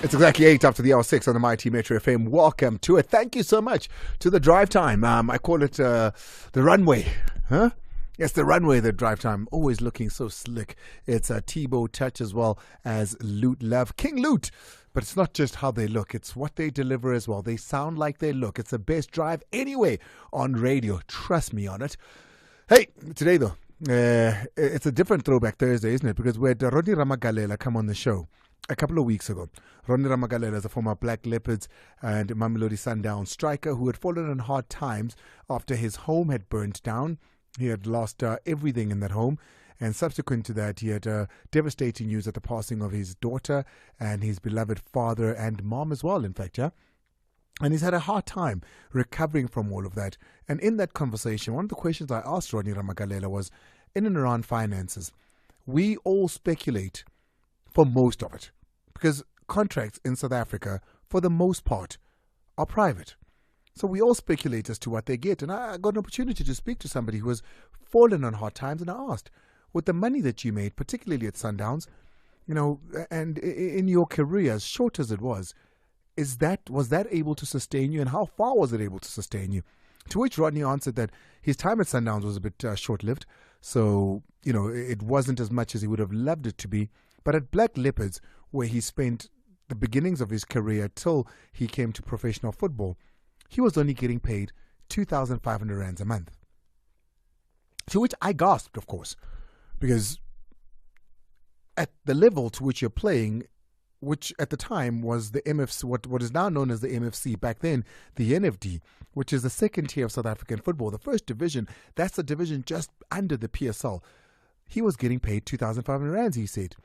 It's exactly 8 after the hour 6 on the Mighty Metro FM. Welcome to it. Thank you so much to the drive time. I call it the runway. Huh? Yes, the runway, the drive time. Always looking so slick. It's a Tebow touch as well as Loot Love. King Loot. But it's not just how they look. It's what they deliver as well. They sound like they look. It's the best drive anyway on radio. Trust me on it. Hey, today though, it's a different Throwback Thursday, isn't it? Because we had Rodney Ramagalela come on the show a couple of weeks ago. Rodney Ramagalela is a former Black Leopards and Mamelodi Sundowns striker who had fallen on hard times after his home had burnt down. He had lost everything in that home. And subsequent to that, he had devastating news at the passing of his daughter and his beloved father and mom as well, in fact, yeah? And he's had a hard time recovering from all of that. And in that conversation, one of the questions I asked Rodney Ramagalela was, in and around finances, we all speculate for most of it, because contracts in South Africa, for the most part, are private. So we all speculate as to what they get. And I got an opportunity to speak to somebody who has fallen on hard times, and I asked, with the money that you made, particularly at Sundowns, you know, and in your career, as short as it was that able to sustain you, and how far was it able to sustain you? To which Rodney answered that his time at Sundowns was a bit short-lived, so, you know, it wasn't as much as he would have loved it to be. But at Black Leopards, where he spent the beginnings of his career till he came to professional football, he was only getting paid 2,500 rands a month. To which I gasped, of course, because at the level to which you're playing, which at the time was the MFC, what is now known as the MFC, back then the NFD, which is the second tier of South African football, the first division, that's the division just under the PSL. He was getting paid 2,500 rands, he said.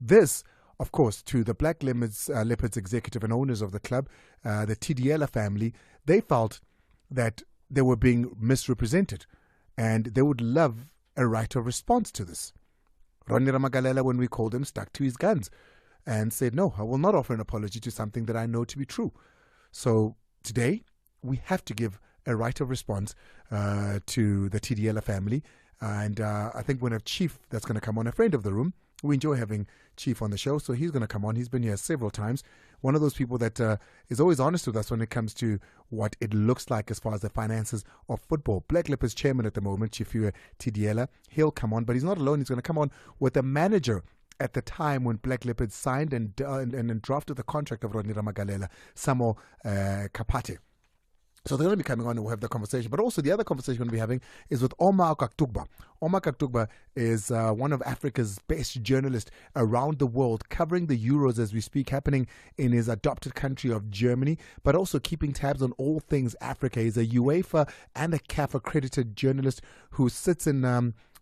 This, of course, to the Black Leopards executive and owners of the club, the TDL family, they felt that they were being misrepresented and they would love a right of response to this. Rodney Ramagalela, when we called him, stuck to his guns and said, no, I will not offer an apology to something that I know to be true. So today, we have to give a right of response to the TDL family. And I think when a chief that's going to come on, a friend of the room, we enjoy having Chief on the show, so he's going to come on. He's been here several times. One of those people that is always honest with us when it comes to what it looks like as far as the finances of football. Black Leopards chairman at the moment, Chifiwe Tidiela, he'll come on, but he's not alone. He's going to come on with the manager at the time when Black Leopards signed and drafted the contract of Rodney Ramagalela, Samo Kapate. So they're going to be coming on and we'll have the conversation. But also the other conversation we're going to be having is with Omar Kaktugba. Omar Kaktugba is one of Africa's best journalists around the world, covering the Euros as we speak, happening in his adopted country of Germany, but also keeping tabs on all things Africa. He's a UEFA and a CAF accredited journalist who sits in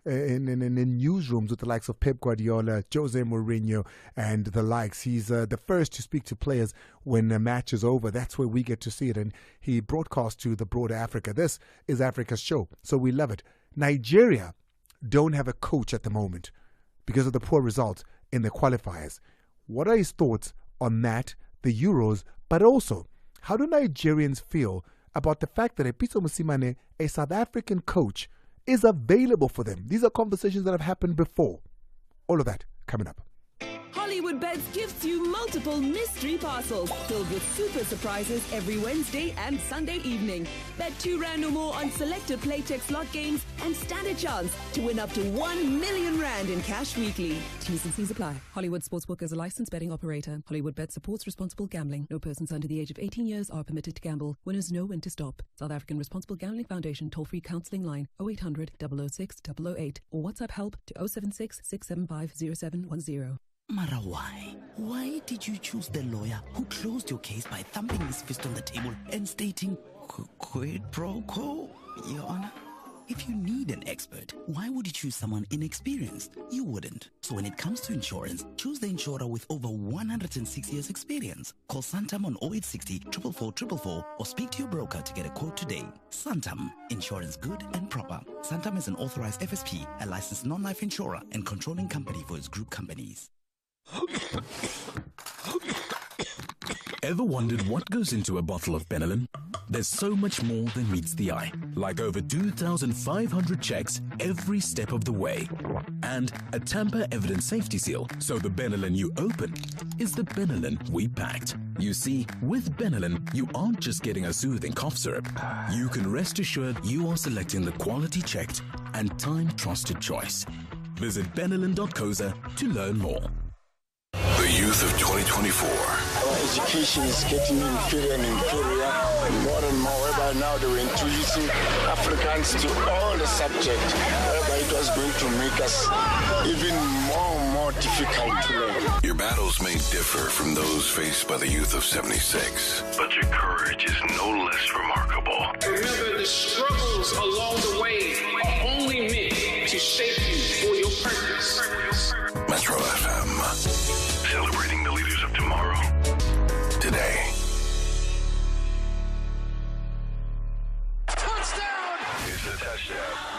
newsrooms with the likes of Pep Guardiola, Jose Mourinho, and the likes. He's the first to speak to players when a match is over. That's where we get to see it. And he broadcasts to the broader Africa. This is Africa's show, so we love it. Nigeria don't have a coach at the moment because of the poor results in the qualifiers. What are his thoughts on that, the Euros, but also how do Nigerians feel about the fact that Epitso Musimane, a South African coach, is available for them? These are conversations that have happened before. All of that coming up. Hollywood Bets gives you multiple mystery parcels filled with super surprises every Wednesday and Sunday evening. Bet 2 rand or more on selected Playtech slot games and stand a chance to win up to 1 million rand in cash weekly. T's and C's apply. Hollywood Sportsbook is a licensed betting operator. Hollywood Bet supports responsible gambling. No persons under the age of 18 years are permitted to gamble. Winners know when to stop. South African Responsible Gambling Foundation toll-free counselling line 0800 006 008 or WhatsApp help to 076 675 0710. Mara, why? Why did you choose the lawyer who closed your case by thumping his fist on the table and stating, quid pro quo, Your Honor? If you need an expert, why would you choose someone inexperienced? You wouldn't. So when it comes to insurance, choose the insurer with over 106 years experience. Call Santam on 0860 444 444 or speak to your broker to get a quote today. Santam, insurance good and proper. Santam is an authorized FSP, a licensed non-life insurer and controlling company for its group companies. Ever wondered what goes into a bottle of Benylin? There's so much more than meets the eye, like over 2,500 checks every step of the way. and a tamper evidence safety seal, so the Benylin you open is the Benylin we packed. You see, with Benylin, you aren't just getting a soothing cough syrup. You can rest assured you are selecting the quality-checked and time-trusted choice. Visit benylin.coza to learn more. The youth of 2024. Our education is getting inferior and inferior, more and more, whereby now they were introducing Africans to all the subjects, whereby it was going to make us even more and more difficult to learn. Your battles may differ from those faced by the youth of 76, but your courage is no less remarkable. Remember, the struggles along the way are only meant to shape you for your purpose. Metro FM, celebrating the leaders of tomorrow, today. Touchdown! It's a touchdown.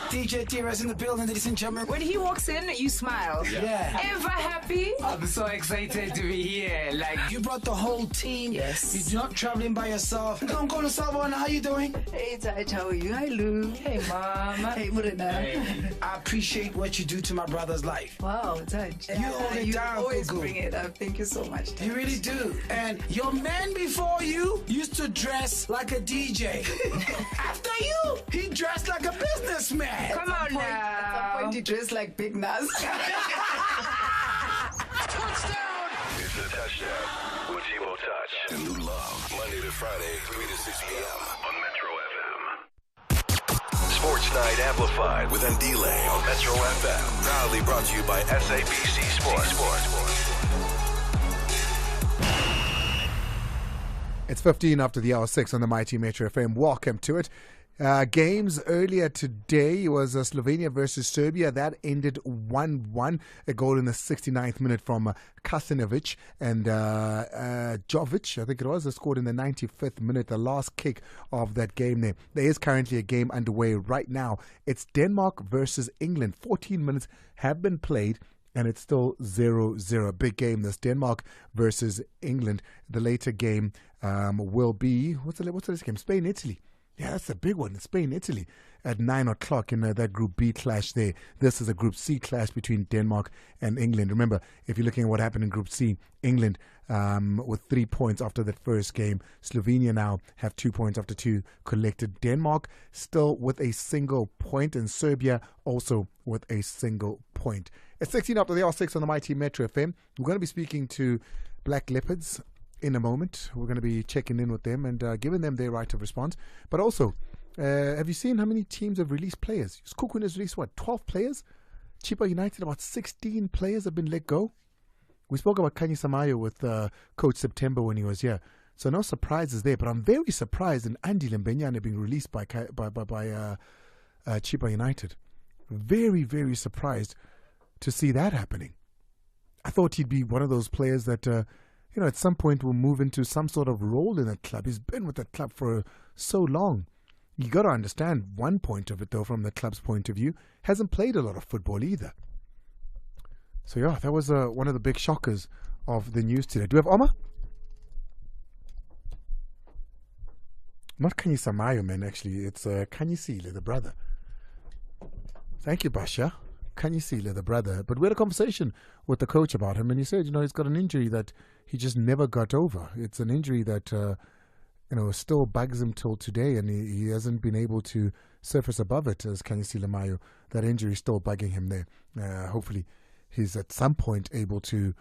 DJ Tira's in the building, ladies and gentlemen. When he walks in, you smile. Yeah. Ever happy? I'm so excited to be here. Like, You brought the whole team. Yes. You're not traveling by yourself. Don't go to Savannah. How you doing? Hey, Taj, how are you? Hi, Lou. hey, mama. Hey, Murina. I appreciate what you do to my brother's life. Wow, Taj. You hold it down, always Gugu. bring it up. Thank you so much. You really do. And your man before you used to dress like a DJ. After you, he dressed like a businessman. Come on now. At some point, you dress like Big Nas. Touchdown! It's a touchdown. With Timo Touch and Lou Love. Monday to Friday, 3 to 6 p.m. on Metro FM. Sports Night Amplified with Ndile on Metro FM. Proudly brought to you by SABC Sports. It's 15 after the hour 6 on the Mighty Metro FM. Welcome to it. Games earlier today was Slovenia versus Serbia. That ended 1-1. A goal in the 69th minute from Kasinovic and Jovic, I think it was, scored in the 95th minute, the last kick of that game there. There is currently a game underway right now. It's Denmark versus England. 14 minutes have been played, and it's still 0-0. Big game, this Denmark versus England. The later game will be, what's the latest game? Spain, Italy. Yeah, that's a big one. Spain, Italy at 9 o'clock in that Group B clash there. This is a Group C clash between Denmark and England. Remember, if you're looking at what happened in Group C, England with 3 points after that first game. Slovenia now have 2 points after 2 collected. Denmark still with a single point, and Serbia also with a single point. It's 16 after the hour 6 on the Mighty Metro FM. We're going to be speaking to Black Leopards in a moment. We're going to be checking in with them and giving them their right of response. But also, have you seen how many teams have released players? Skokun has released, 12 players? Chipa United, about 16 players have been let go. We spoke about Kanye Samayo with Coach September when he was here. So no surprises there. But I'm very surprised in Andy Lembenyane being released by Chipa United. Very, very surprised to see that happening. I thought he'd be one of those players that at some point will move into some sort of role in that club. He's been with that club for so long. You got to understand one point of it, though, from the club's point of view. Hasn't played a lot of football either. So, yeah, that was one of the big shockers of the news today. Do we have Omar? Not Kanye Samayo, man, actually. It's Kanye Sile, the brother. Thank you, Basha. Kanye Sile, the brother. But we had a conversation with the coach about him, and he said, he's got an injury that he just never got over. It's an injury that, still bugs him till today, and he hasn't been able to surface above it, as Kanye Sile Mayo. That injury is still bugging him there. Hopefully, he's at some point able to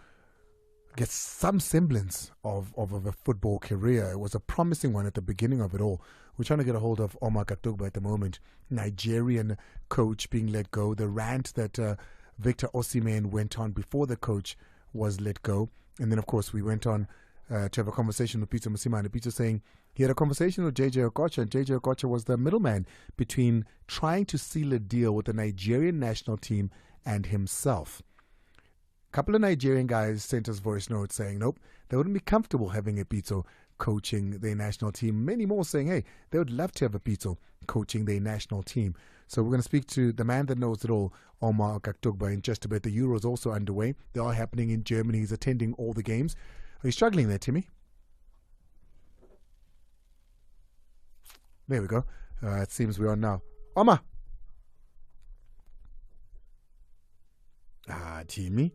get some semblance of a football career. It was a promising one at the beginning of it all. We're trying to get a hold of Omar Katugba at the moment. Nigerian coach being let go. The rant that Victor Osimhen went on before the coach was let go. And then, of course, we went on to have a conversation with Peter Musima. And Peter saying he had a conversation with JJ Okocha. And JJ Okocha was the middleman between trying to seal a deal with the Nigerian national team and himself. A couple of Nigerian guys sent us voice notes saying, nope, they wouldn't be comfortable having a Pizzo coaching their national team. Many more saying, hey, they would love to have a Pizzo coaching their national team. So we're going to speak to the man that knows it all, Omar Kaktugba, in just a bit. The Euro is also underway. They are happening in Germany. He's attending all the games. Are you struggling there, Timmy? There we go. It seems we're on now. Omar! Timmy.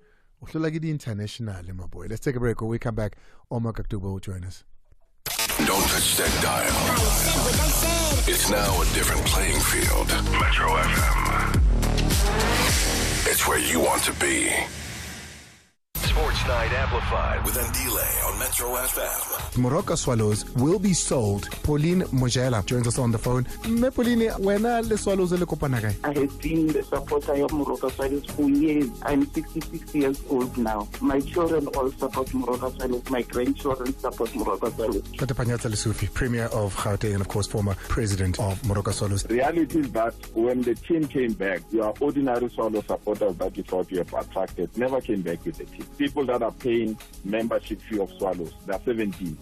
Like the international, my boy. Let's take a break. When we come back, Omar Kaktuba will join us. Don't touch that dial. It's now a different playing field. Metro FM. It's where you want to be. Sports Night Amplified with Ndile on Metro FM. Morocco Swallows will be sold. Pauline Mojela joins us on the phone. Me Pauline, when are the Swallows in the Kopanagai? I have been the supporter of Morocco Swallows for years. I'm 66 years old now. My children all support Morocco Swallows. My grandchildren support Morocco Swallows. Dr. Panyatsa Lesufi, Premier of Gauteng and of course former President of Morocco Swallows. The reality is that when the team came back, your ordinary Swallow supporters that you thought you have attracted never came back with the team. People that are paying membership fee of Swallows, they're 17.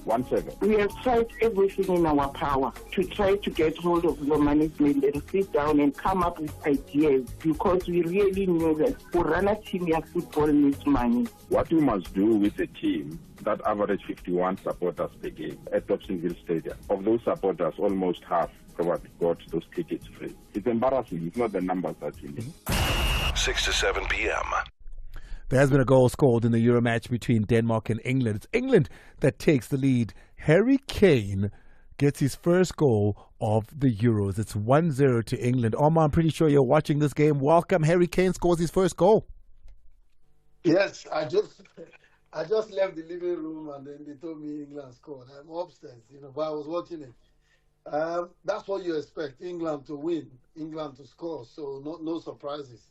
We have tried everything in our power to try to get hold of the management and sit down and come up with ideas, because we really knew that to run a team of football needs money. What you must do with a team that average 51 supporters per game at Dobsonville Stadium, of those supporters, almost half probably got those tickets free. It's embarrassing. It's not the numbers that you need. 6 to 7 p.m. There has been a goal scored in the Euro match between Denmark and England. It's England that takes the lead. Harry Kane gets his first goal of the Euros. It's 1-0 to England. Omar, I'm pretty sure you're watching this game. Welcome. Harry Kane scores his first goal. Yes, I just left the living room and then they told me England scored. I'm upstairs, but I was watching it. That's what you expect, England to win, England to score, so no surprises.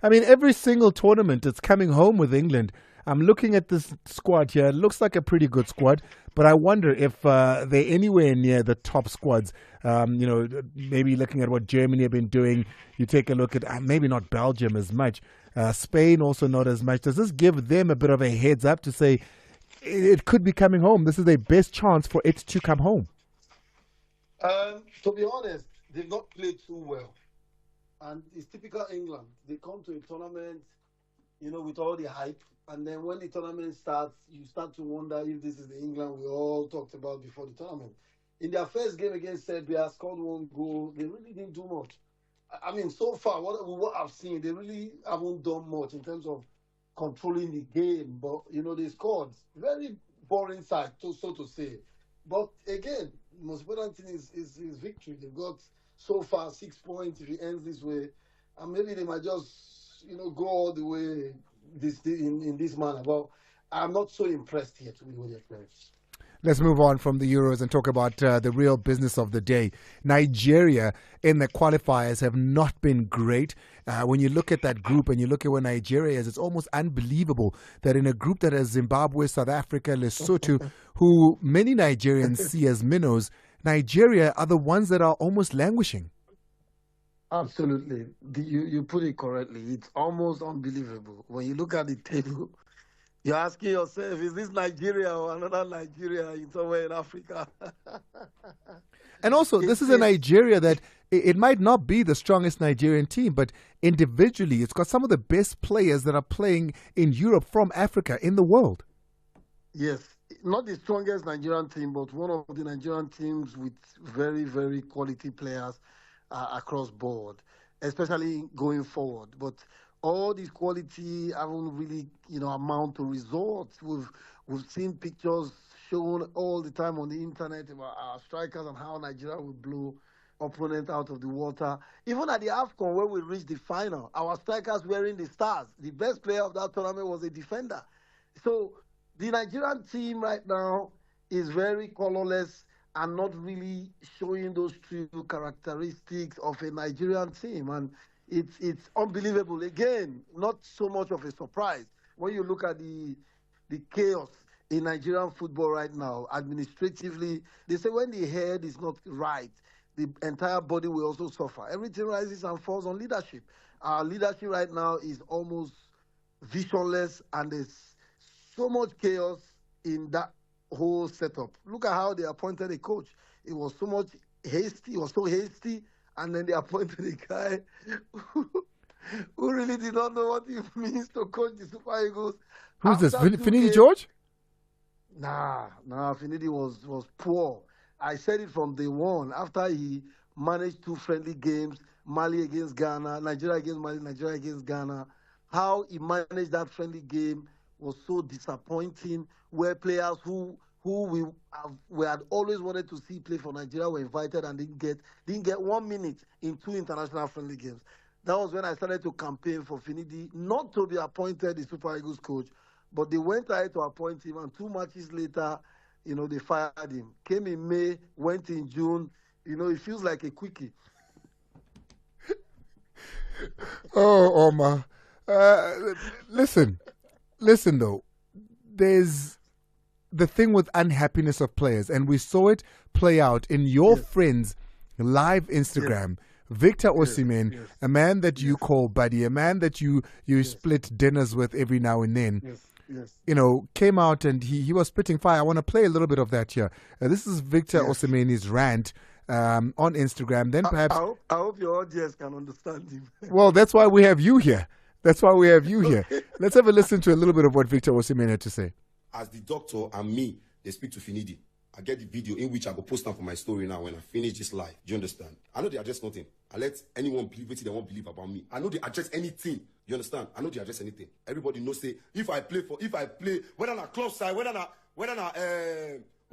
I mean, every single tournament it's coming home with England. I'm looking at this squad here. It looks like a pretty good squad, but I wonder if they're anywhere near the top squads. Maybe looking at what Germany have been doing. You take a look at maybe not Belgium as much. Spain also not as much. Does this give them a bit of a heads up to say it could be coming home? This is their best chance for it to come home. To be honest, they've not played too well. And it's typical England. They come to a tournament, with all the hype. And then when the tournament starts, you start to wonder if this is the England we all talked about before the tournament. In their first game against Serbia, scored one goal. They really didn't do much. I mean, so far, what I've seen, they really haven't done much in terms of controlling the game. But, they scored. Very boring side, so to say. But again, the most important thing is victory. They've got so far 6 points. If it ends this way, and maybe they might just go all the way in this manner. But I'm not so impressed yet with what they're playing. Let's move on from the Euros and talk about the real business of the day. Nigeria in the qualifiers have not been great. When you look at that group and you look at where Nigeria is, it's almost unbelievable that in a group that has Zimbabwe, South Africa, Lesotho, who many Nigerians see as minnows, Nigeria are the ones that are almost languishing. Absolutely. You put it correctly. It's almost unbelievable. When you look at the table, you're asking yourself, is this Nigeria or another Nigeria somewhere in Africa? And also, this is a Nigeria that it might not be the strongest Nigerian team, but individually, it's got some of the best players that are playing in Europe from Africa in the world. Yes. Not the strongest Nigerian team, but one of the Nigerian teams with very, very quality players across board, especially going forward. But all this quality haven't really, amount to results. We've seen pictures shown all the time on the internet about our strikers and how Nigeria will blow opponent out of the water. Even at the AFCON, where we reached the final, our strikers wearing the stars. The best player of that tournament was a defender. So the Nigerian team right now is very colorless and not really showing those true characteristics of a Nigerian team. And it's unbelievable. Again, not so much of a surprise when you look at the chaos in Nigerian football right now. Administratively, they say when the head is not right, the entire body will also suffer. Everything rises and falls on leadership. Our leadership right now is almost visionless, and there's so much chaos in that whole setup. Look at how they appointed a coach. It was so much hasty. It was so hasty, and then they appointed a guy who really did not know what it means to coach the Super Eagles. Who's this? Finidi George? Nah. Finidi was poor. I said it from day one. After he managed 2 friendly games, Mali against Ghana, Nigeria against Mali, Nigeria against Ghana, how he managed that friendly game was so disappointing. Where players who we had always wanted to see play for Nigeria were invited and didn't get 1 minute in 2 international friendly games. That was when I started to campaign for Finidi not to be appointed the Super Eagles coach, but they went ahead to appoint him, and 2 matches later, they fired him. Came in May, went in June. It feels like a quickie. Oh, Omar. Listen though. There's the thing with unhappiness of players, and we saw it play out in your friend's live Instagram. Yes. Victor Osimhen, a man that you call buddy, a man that you split dinners with every now and then. Came out and he was spitting fire. I want to play a little bit of that here. This is Victor Osimhen's rant on Instagram. Then perhaps I hope your audience can understand him. Well, that's why we have you here. Let's have a listen to a little bit of what Victor Osimhen had to say. As the doctor and me, they speak to Finidi. I get the video in which I go post them for my story now when I finish this live. Do you understand? I know they address nothing. I let anyone believe what they won't believe about me. I know they address anything. You understand? I know they address anything. Everybody knows say if I play whether on a club side, whether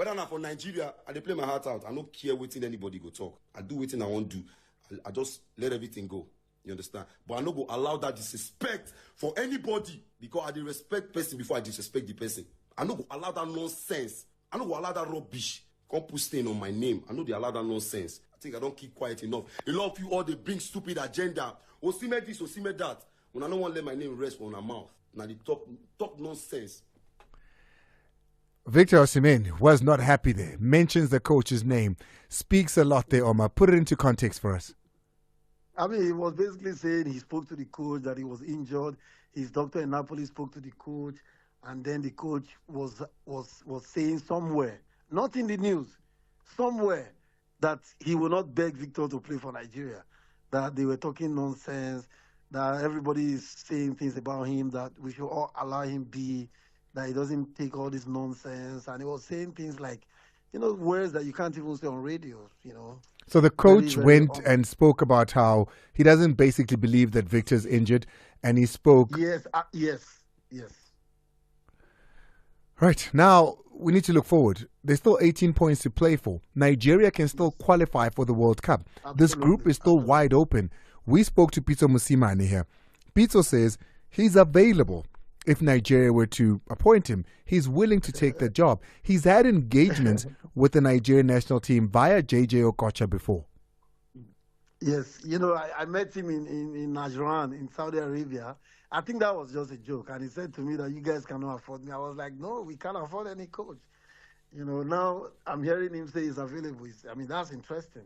on for Nigeria, I they play my heart out. I don't care waiting anybody go talk. I do waiting I won't do. I just let everything go. You understand? But I no go allow that disrespect for anybody because I dey respect person before I disrespect the person. I no go allow that nonsense. I no go allow that rubbish. Come put stain on my name. I know they allow that nonsense. I think I don't keep quiet enough. A lot of you all they bring stupid agenda. Osimhen this, Osimhen that. When I don't want to let my name rest on our mouth. Now they talk nonsense. Victor Osimhen was not happy there. Mentions the coach's name. Speaks a lot there, Omar. Put it into context for us. I mean, he was basically saying he spoke to the coach that he was injured. His doctor in Napoli spoke to the coach, and then the coach was saying somewhere, not in the news, somewhere, that he will not beg Victor to play for Nigeria. That they were talking nonsense. That everybody is saying things about him. That we should all allow him be. That he doesn't take all this nonsense. And he was saying things like, words that you can't even say on radio. So the coach went and spoke about how he doesn't basically believe that Victor's injured, and he spoke. Yes. Right, now we need to look forward. There's still 18 points to play for. Nigeria can still qualify for the World Cup. Absolutely. This group is still wide open. We spoke to Pitso Musimane here. Pitso says he's available if Nigeria were to appoint him. He's willing to take the job. He's had engagements with the Nigerian national team via JJ Okocha before. Yes, I met him in Najran in Saudi Arabia. I think that was just a joke. And he said to me that you guys cannot afford me. I was like, no, we can't afford any coach. Now I'm hearing him say he's available. That's interesting.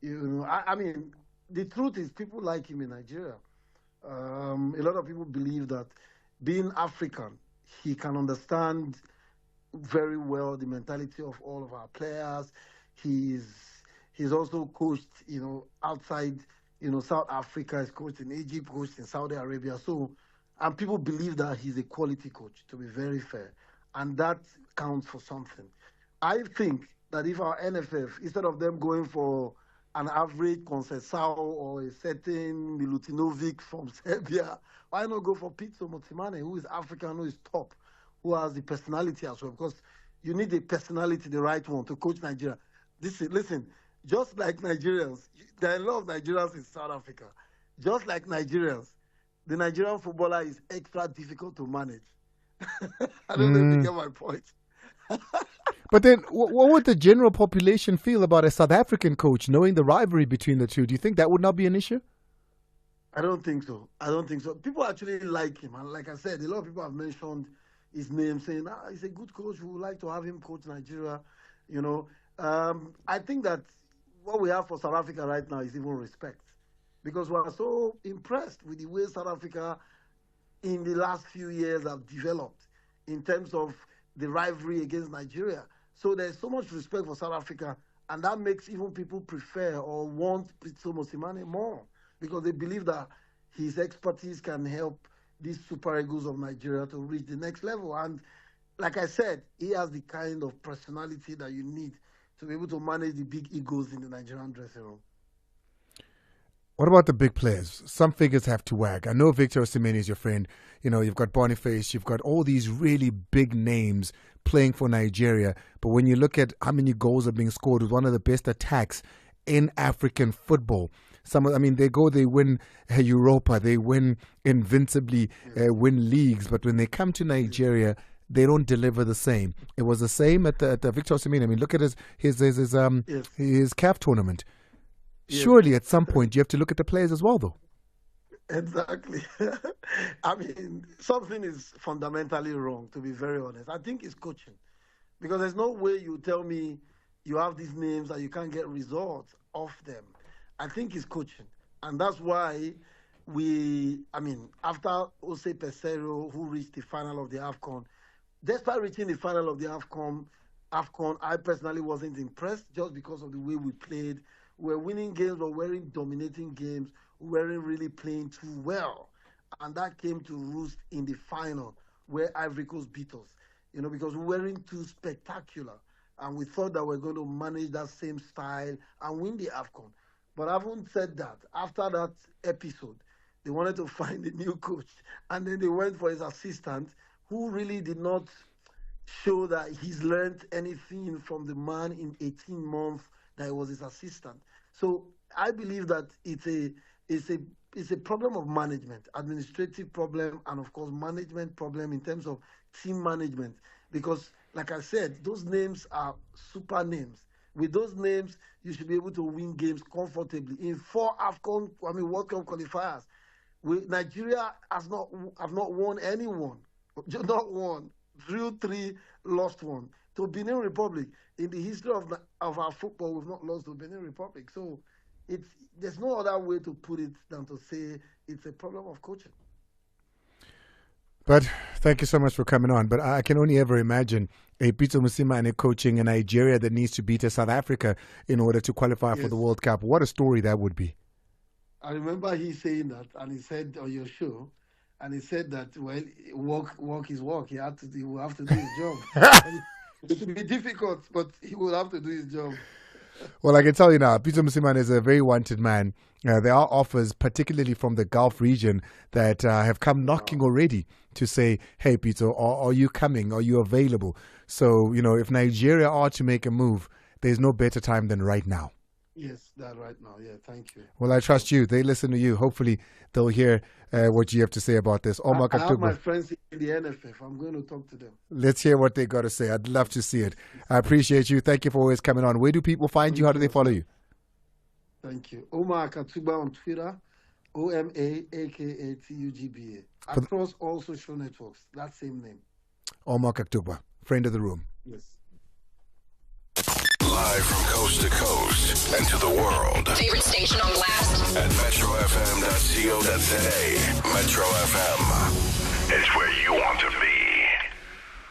The truth is people like him in Nigeria. A lot of people believe that being African, he can understand very well the mentality of all of our players. He's also coached, outside, South Africa. He's coached in Egypt, coached in Saudi Arabia. So, and people believe that he's a quality coach, to be very fair. And that counts for something. I think that if our NFF, instead of them going for an average Conceição or a certain Milutinovic from Serbia, why not go for Pitso Musimane, who is African, who is top, who has the personality as well? Because you need a personality, the right one, to coach Nigeria. Listen, just like Nigerians, there are a lot of Nigerians in South Africa. Just like Nigerians, the Nigerian footballer is extra difficult to manage. I don't know if you get my point. But then, what would the general population feel about a South African coach, knowing the rivalry between the two? Do you think that would not be an issue? I don't think so. People actually like him. And like I said, a lot of people have mentioned his name, saying, he's a good coach. We would like to have him coach Nigeria. I think that what we have for South Africa right now is even respect. Because we are so impressed with the way South Africa in the last few years have developed in terms of the rivalry against Nigeria. So there's so much respect for South Africa, and that makes even people prefer or want Pitso Musimane more, because they believe that his expertise can help these Super Eagles of Nigeria to reach the next level. And like I said, he has the kind of personality that you need to be able to manage the big egos in the Nigerian dressing room. What about the big players? Some figures have to wag. I know Victor Osimhen is your friend. You know, you've got Boniface, you've got all these really big names playing for Nigeria. But when you look at how many goals are being scored with one of the best attacks in African football, they win Europa, they win invincibly, win leagues. But when they come to Nigeria, they don't deliver the same. It was the same at the Victor Osimhen. I mean, look at his CAF tournament. Yes. Surely at some point you have to look at the players as well, though. Exactly. I mean, something is fundamentally wrong, to be very honest. I think it's coaching. Because there's no way you tell me you have these names and you can't get results off them. I think it's coaching. And that's why after Ose Pesero, who reached the final of the AFCON, despite reaching the final of the AFCON, I personally wasn't impressed just because of the way we played. We were winning games, we were dominating games, we weren't really playing too well. And that came to roost in the final where Ivory Coast beat us, because we weren't too spectacular. And we thought that we were going to manage that same style and win the AFCON. But having said that, after that episode, they wanted to find a new coach. And then they went for his assistant, who really did not show that he's learned anything from the man in 18 months that he was his assistant. So I believe that it's a problem of management, administrative problem, and of course management problem in terms of team management. Because, like I said, those names are super names. With those names, you should be able to win games comfortably. In 4 World Cup qualifiers, Nigeria have not won anyone. Not one. Drew 3, lost 1. To Benin Republic, in the history of our football, we've not lost to Benin Republic. So there's no other way to put it than to say it's a problem of coaching. But thank you so much for coming on. But I can only ever imagine a Peter Mosimane coaching in Nigeria that needs to beat a South Africa in order to qualify for the World Cup. What a story that would be. I remember he saying that, and he said on your show, and he said that, well, work is work. He will have to do his job. It will be difficult, but he will have to do his job. Well, I can tell you now, Peter Mosimane is a very wanted man. There are offers, particularly from the Gulf region, that have come knocking already to say, hey, Peter, are you coming? Are you available? So, if Nigeria are to make a move, there's no better time than right now. Yes, that right now. Yeah, thank you. Well, I trust you. They listen to you. Hopefully, they'll hear what you have to say about this. I have my friends in the NFF. I'm going to talk to them. Let's hear what they got to say. I'd love to see it. I appreciate you. Thank you for always coming on. Where do people find you? How do they follow you? Thank you. Omar Akatuba on Twitter. OMAAKATUGBA. Across all social networks. That same name. Omar Akatuba, friend of the room. Yes. Live from coast to coast and to the world. Favorite station on blast? At metrofm.co.za. Metro FM. It's where you want to be.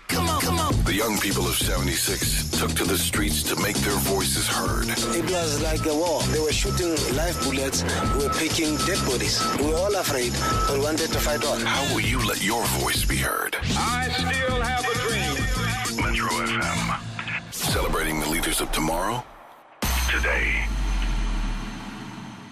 Come on. The young people of 76 took to the streets to make their voices heard. It was like a war. They were shooting live bullets. We were picking dead bodies. We were all afraid, but wanted to fight on. How will you let your voice be heard? I still have a dream. Metro FM. Celebrating the leaders of tomorrow, today.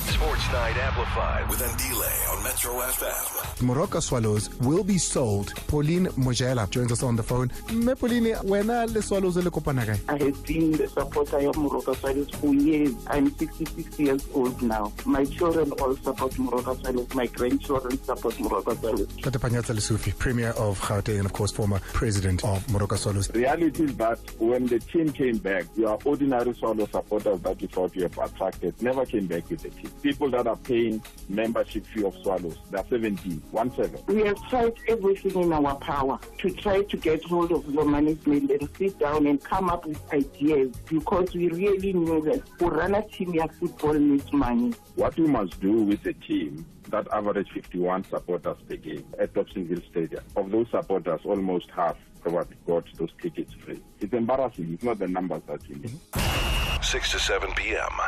Sports Night Amplified with Ndile on Metro FM. Morocco Swallows will be sold. Pauline Mojela joins us on the phone. Pauline, wena le Swallows le kopana kae? I have been the supporter of Morocco Swallows for years. I'm 66 years old now. My children all support Morocco Swallows. My grandchildren support Morocco Swallows. Dr. Panyaza Lesufi, Premier of Gauteng and of course former President of Morocco Swallows. The reality is that when the team came back, your ordinary Swallow supporters that you thought you have attracted never came back with the team. People that are paying membership fee of Swallows, they're 17. We have tried everything in our power to try to get hold of the management and sit down and come up with ideas, because we really knew that to run a team, your football needs money. What we must do with a team that average 51 supporters per game at Dobsonville Stadium, of those supporters, almost half probably got those tickets free. It's embarrassing. It's not the numbers that you need. 6 to 7 p.m.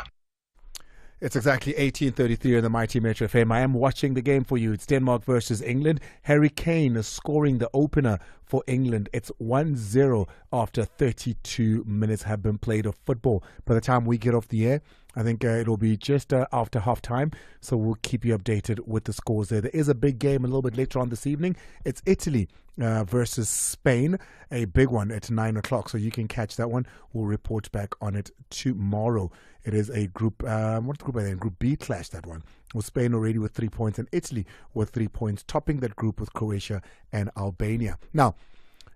It's exactly 18:33 on the Mighty Metro FM. I am watching the game for you. It's Denmark versus England. Harry Kane is scoring the opener for England. It's 1-0 after 32 minutes have been played of football. By the time we get off the air, I think it'll be just after half-time, so we'll keep you updated with the scores there. There is a big game a little bit later on this evening. It's Italy versus Spain, a big one at 9 o'clock, so you can catch that one. We'll report back on it tomorrow. It is a group, what group are they in? Group B clash, that one. With Spain already with 3 points and Italy with 3 points, topping that group with Croatia and Albania. Now,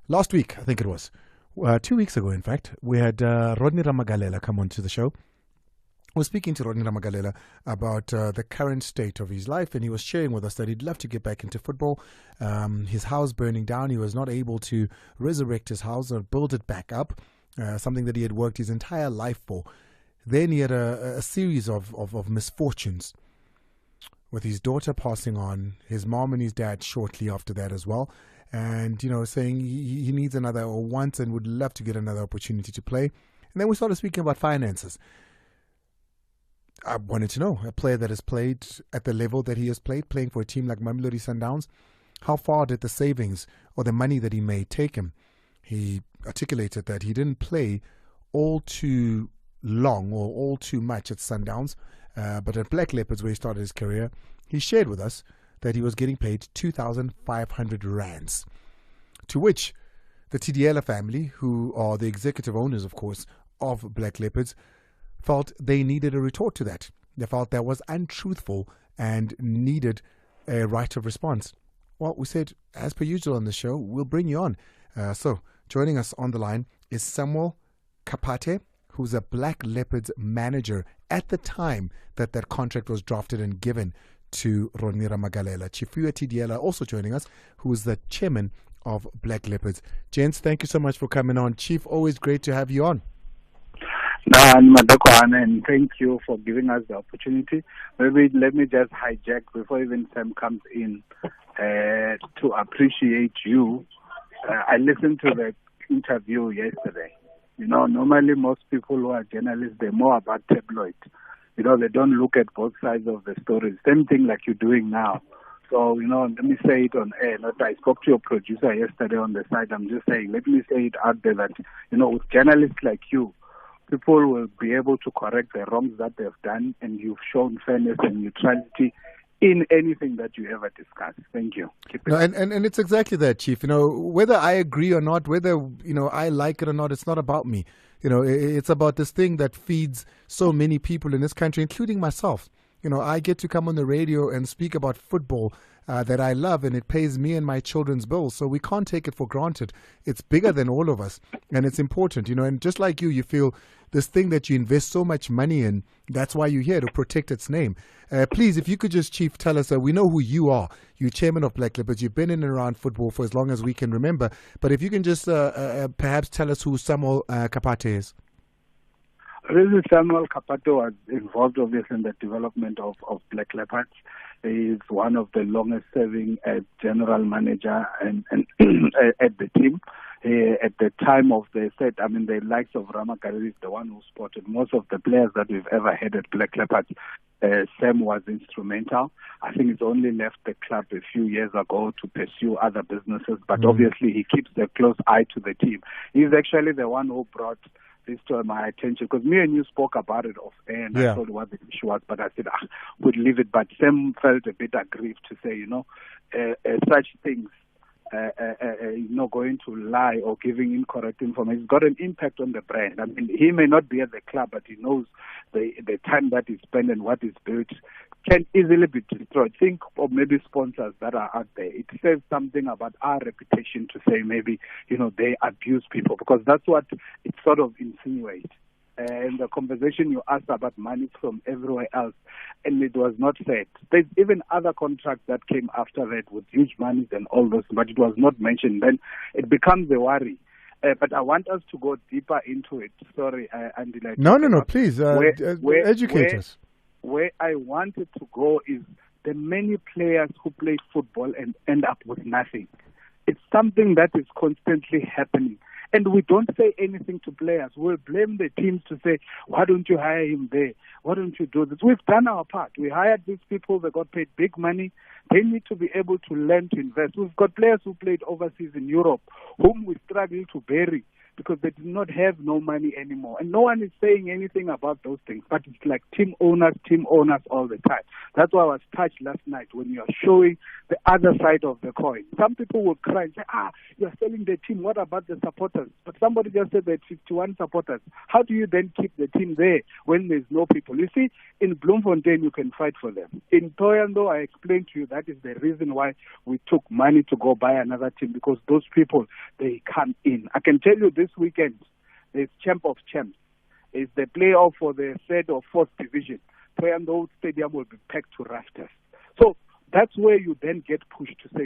last week, I think it was, 2 weeks ago, in fact, we had Rodney Ramagalela come onto the show. I was speaking to Rodney Ramagalela about the current state of his life, and he was sharing with us that he'd love to get back into football. His house burning down. He was not able to resurrect his house or build it back up, something that he had worked his entire life for. Then he had a series of misfortunes, with his daughter passing on, his mom and his dad shortly after that as well, and, you know, saying he needs another, or wants and would love to get another opportunity to play. And then we started speaking about finances. I wanted to know, a player that has played at the level that he has played, playing for a team like Mamelodi Sundowns, how far did the savings or the money that he made take him? He articulated that he didn't play all too long or all too much at Sundowns, but at Black Leopards, where he started his career, he shared with us that he was getting paid 2,500 rands, to which the TDL family, who are the executive owners, of course, of Black Leopards, felt they needed a retort to that. They felt that was untruthful and needed a right of response. Well, we said, as per usual on the show, we'll bring you on. So, joining us on the line is Samuel Kapate, who's a Black Leopards manager at the time that that contract was drafted and given to Rodney Ramagalela. Chifuya TDL also joining us, who is the chairman of Black Leopards. Gents, thank you so much for coming on. Chief, always great to have you on. And thank you for giving us the opportunity. Maybe let me just hijack before even Sam comes in to appreciate you. I listened to the interview yesterday. You know, normally most people who are journalists, they're more about tabloid. You know, they don't look at both sides of the story. Same thing like you're doing now. So, you know, let me say it on air. Not I spoke to your producer yesterday on the side. I'm just saying, let me say it out there that, you know, with journalists like you, people will be able to correct the wrongs that they've done, and you've shown fairness and neutrality in anything that you ever discuss. Thank you. No, and it's exactly that, Chief. You know, whether I agree or not, whether, you know, I like it or not, it's not about me. You know, it's about this thing that feeds so many people in this country, including myself. You know, I get to come on the radio and speak about football that I love, and it pays me and my children's bills. So we can't take it for granted. It's bigger than all of us, and it's important, you know. And just like you feel this thing that you invest so much money in, that's why you're here, to protect its name. Please, if you could just, Chief, tell us, we know who you are. You're chairman of Black Leopards. You've been in and around football for as long as we can remember. But if you can just perhaps tell us who Samuel Kapate is. Really, Samuel Kapate was involved, obviously, in the development of Black Leopards. He is one of the longest-serving general manager and at the team. At the time of the set, I mean, the likes of Ramagalela is the one who spotted most of the players that we've ever had at Black Leopards. Sam was instrumental. I think he's only left the club a few years ago to pursue other businesses, but obviously he keeps a close eye to the team. He's actually the one who brought this to my attention, because me and you spoke about it off air, and I thought what the issue was, but I said, we'd leave it. But Sam felt a bit aggrieved to say, you know, such things, not going to lie or giving incorrect information. It's got an impact on the brand. I mean, he may not be at the club, but he knows the time that he spent and what is built can easily be destroyed. Think of maybe sponsors that are out there. It says something about our reputation to say maybe, you know, they abuse people, because that's what it sort of insinuates. And the conversation you asked about money from everywhere else, and it was not said. There's even other contracts that came after that with huge money and all those, but it was not mentioned. Then it becomes a worry. But I want us to go deeper into it. Sorry, Andy. No, please, educate us. Where I wanted to go is the many players who play football and end up with nothing. It's something that is constantly happening. And we don't say anything to players. We'll blame the teams to say, why don't you hire him there? Why don't you do this? We've done our part. We hired these people. They got paid big money. They need to be able to learn to invest. We've got players who played overseas in Europe, whom we struggle to bury because they did not have no money anymore. And no one is saying anything about those things, but it's like team owners all the time. That's why I was touched last night when you are showing the other side of the coin. Some people will cry and say, you're selling the team. What about the supporters? But somebody just said that 51 supporters. How do you then keep the team there when there's no people? You see, in Bloemfontein, you can fight for them. In Thohoyandou, I explained to you that is the reason why we took money to go buy another team, because those people, they come in. I can tell you this weekend, there's Champ of Champs. It's the playoff for the third or fourth division. Thohoyandou Stadium will be packed to rafters. So that's where you then get pushed to say,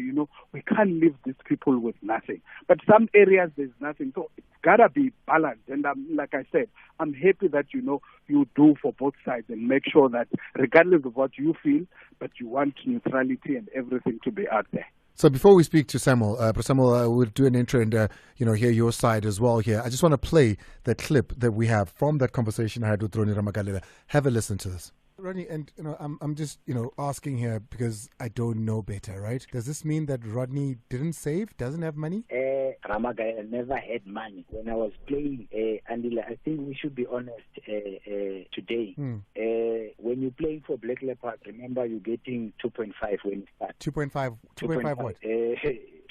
we can't leave these people with nothing. But some areas there's nothing. So it's got to be balanced. And like I said, I'm happy that, you do for both sides and make sure that regardless of what you feel, but you want neutrality and everything to be out there. So before we speak to Samuel, we'll do an intro and, hear your side as well here. I just want to play the clip that we have from that conversation I had with Ronnie Ramagalela. Have a listen to this. Rodney, and I'm just asking here because I don't know better, right? Does this mean that Rodney didn't save, doesn't have money? Ramagalela never had money. When I was playing, Andile, I think we should be honest today. When you're playing for Black Leopards, remember you're getting 2.5 when you start. 2.5 what?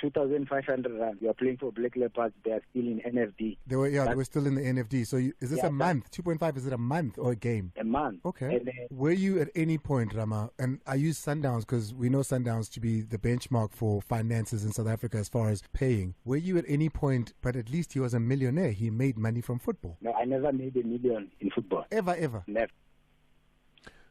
2,500 rand. You are playing for Black Leopards. They are still in NFD. They were still in the NFD. So is this a month? 2.5, is it a month or a game? A month. Okay. And, were you at any point, Rama, and I use Sundowns because we know Sundowns to be the benchmark for finances in South Africa as far as paying. Were you at any point, but at least he was a millionaire. He made money from football. No, I never made $1 million in football. Ever? Never.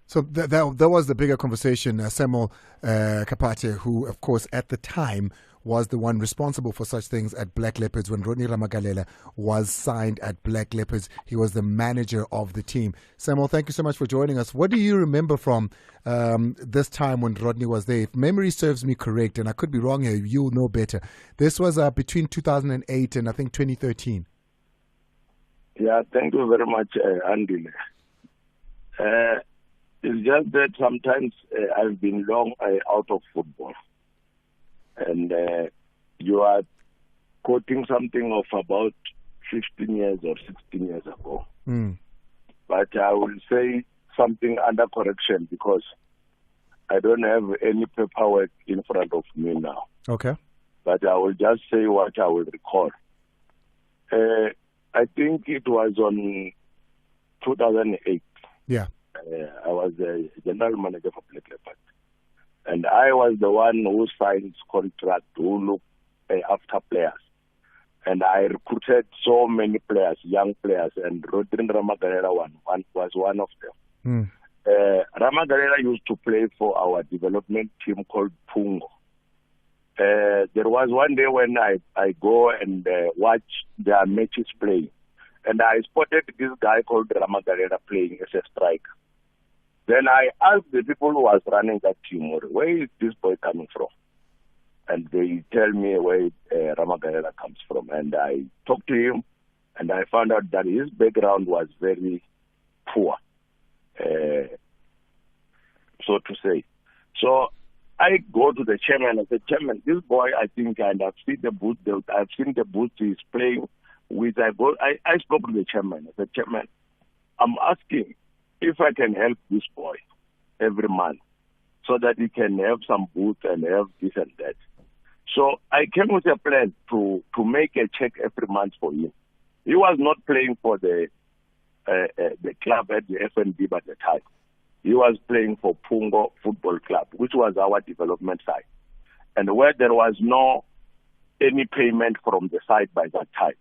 So that was the bigger conversation. Samuel Kapate, who, of course, at the time was the one responsible for such things at Black Leopards when Rodney Ramagalela was signed at Black Leopards. He was the manager of the team. Samuel, thank you so much for joining us. What do you remember from this time when Rodney was there? If memory serves me correct, and I could be wrong here, you'll know better. This was between 2008 and I think 2013. Yeah, thank you very much, Andy. It's just that sometimes I've been long out of football. And you are quoting something of about 15 years or 16 years ago. But I will say something under correction because I don't have any paperwork in front of me now. Okay. But I will just say what I will recall. I think it was on 2008. Yeah. I was the general manager for Black Leopards. And I was the one who signed contract to look after players. And I recruited so many players, young players, and Rodney Ramagalela was one of them. Ramagalela used to play for our development team called Pungo. There was one day when I go and watch their matches playing. And I spotted this guy called Ramagalela playing as a striker. Then I asked the people who was running that team, where is this boy coming from? And they tell me where Ramagalela comes from. And I talked to him, and I found out that his background was very poor, so to say. So I go to the chairman and say, Chairman, this boy, I think, and I've seen the boots he's playing with. I spoke to the chairman. I said, Chairman, I'm asking if I can help this boy every month so that he can have some boots and have this and that. So I came with a plan to make a check every month for him. He was not playing for the club at the FNB at the time. He was playing for Pungo Football Club, which was our development side, and where there was no any payment from the side by that time.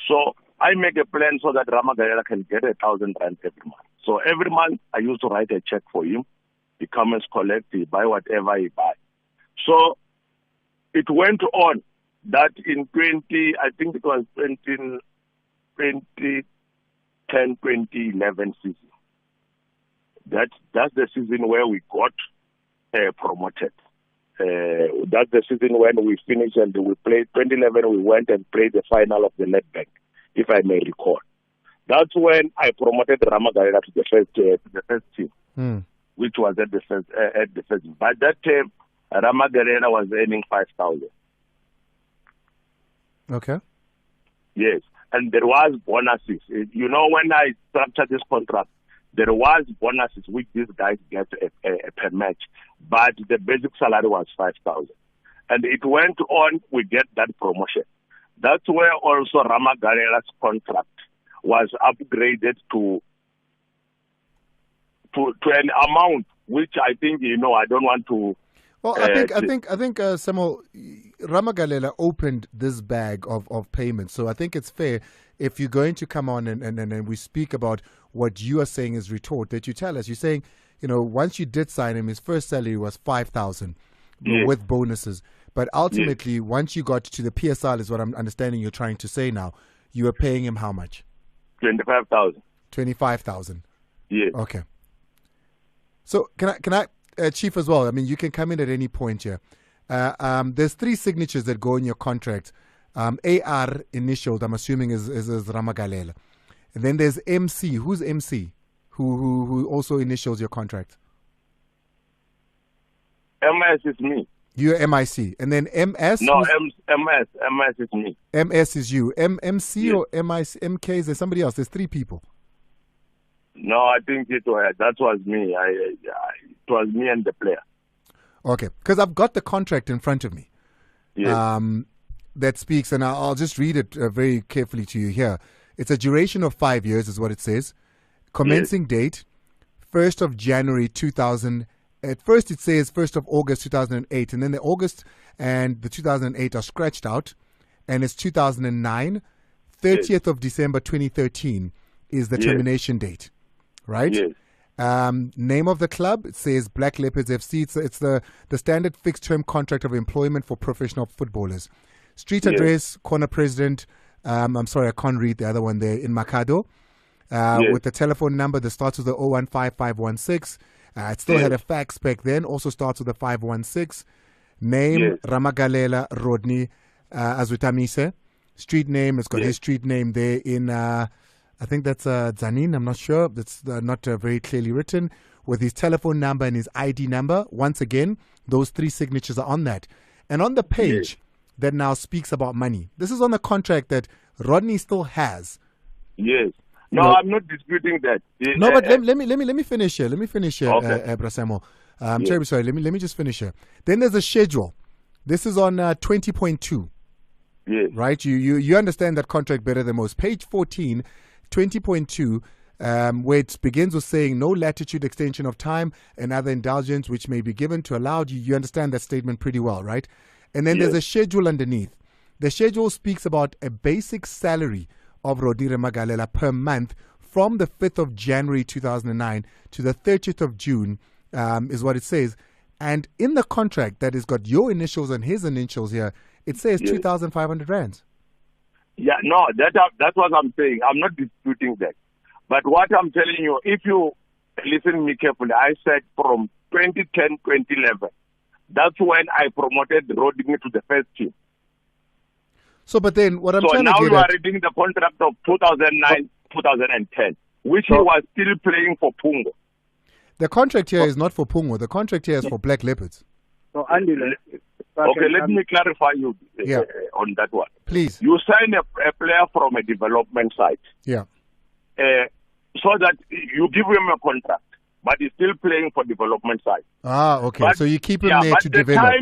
So I make a plan so that Ramagalela can get 1,000 rand every month. So every month I used to write a check for him. He comes, collect, he buy whatever he buy. So it went on that in 2010, 2011 season. That's the season where we got promoted. That's the season when we finished and we played. 2011 we went and played the final of the Nedbank, if I may recall. That's when I promoted Ramagalela to the first team, which was at the first. By that time, Ramagalela was earning 5,000. Okay. Yes. and there was bonuses. You know, when I structured this contract, there was bonuses which these guys get per match, but the basic salary was 5,000. And it went on, we get that promotion. That's where also Ramagalela's contract was upgraded to an amount which I think, you know, I don't want to. Well, I think Samuel, Ramagalela opened this bag of payments. So I think it's fair if you're going to come on and we speak about what you are saying is retort, that you tell us. You're saying, you know, once you did sign him, his first salary was 5,000 with bonuses. But ultimately, once you got to the PSL, is what I'm understanding you're trying to say now, you were paying him how much? 25,000. 25,000. Yes. Okay. So can I Chief, as well? I mean, you can come in at any point here. There's 3 signatures that go in your contract. AR initialed, I'm assuming is Ramagalela. And then there's MC. Who's MC? Who also initials your contract? MS is me. You're MIC. And then MS? No, MS. MS is me. MS is you. MC or MIC? MK, is there somebody else? There's 3 people. No, I think that was me. It was me and the player. Okay, because I've got the contract in front of me. Yes. That speaks, and I'll just read it very carefully to you here. It's a duration of 5 years, is what it says. Commencing date, 1st of January 2000. At first it says 1st of August 2008, and then the August and the 2008 are scratched out, and it's 2009. 30th of December 2013 is the termination date, right? Yes. Name of the club, it says Black Leopards FC. It's the standard fixed term contract of employment for professional footballers. Street address, corner president. I'm sorry, I can't read the other one there, in Makado. With the telephone number that starts with the 015516. It still had a fax back then, also starts with the 516. Name, Ramagalela Rodney Azutamise. Street name, it's got his street name there in, I think that's Zanin, I'm not sure. That's not very clearly written. With his telephone number and his ID number. Once again, those 3 signatures are on that. And on the page that now speaks about money, this is on the contract that Rodney still has. Yes. No, I'm not disputing that. No, but let me finish here. Let me finish here, Okay. Brasamo. Terribly sorry. Let me just finish here. Then there's a schedule. This is on 20.2. Yes. Right? You understand that contract better than most. Page 14, 20.2, where it begins with saying no latitude extension of time and other indulgence which may be given to allow you. You understand that statement pretty well, right? And then there's a schedule underneath. The schedule speaks about a basic salary of Rodney Ramagalela per month from the 5th of January 2009 to the 30th of June, is what it says. And in the contract that has got your initials and his initials here, it says 2,500 rands. Yeah, no, that's what I'm saying. I'm not disputing that. But what I'm telling you, if you listen to me carefully, I said from 2010, 2011, that's when I promoted Rodney to the first team. So, but then what I'm trying to get at... So now you are reading the contract of 2009, 2010, which he was still playing for Pungo. The contract here is not for Pungo. The contract here is for Black Leopards. So, Andy, let me clarify you on that one. Please. You sign a player from a development site. Yeah. So that you give him a contract, but he's still playing for development side. Ah, okay. But, so you keep him there to develop.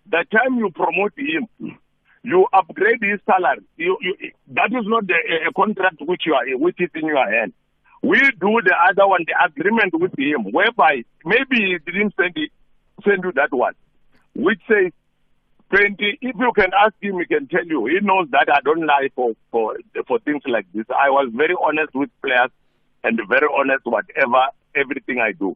The time you promote him, you upgrade his salary. That is not a contract which is in your hand. We do the other one, the agreement with him, whereby maybe he didn't send you that one, which says 20. If you can ask him, he can tell you. He knows that I don't lie for things like this. I was very honest with players and very honest everything I do.